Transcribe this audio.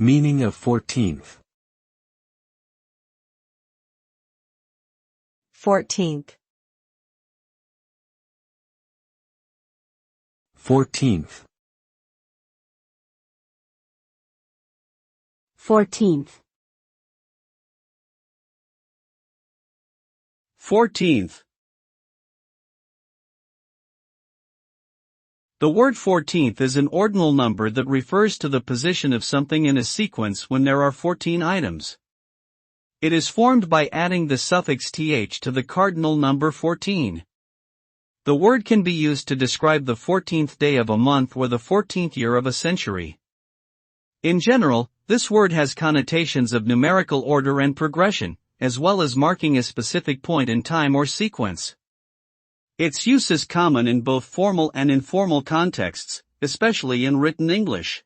Meaning of 14th. 14th. 14th. 14th. 14th. The word 14th is an ordinal number that refers to the position of something in a sequence when there are 14 items. It is formed by adding the suffix th to the cardinal number 14. The word can be used to describe the 14th day of a month or the 14th year of a century. In general, this word has connotations of numerical order and progression, as well as marking a specific point in time or sequence. Its use is common in both formal and informal contexts, especially in written English.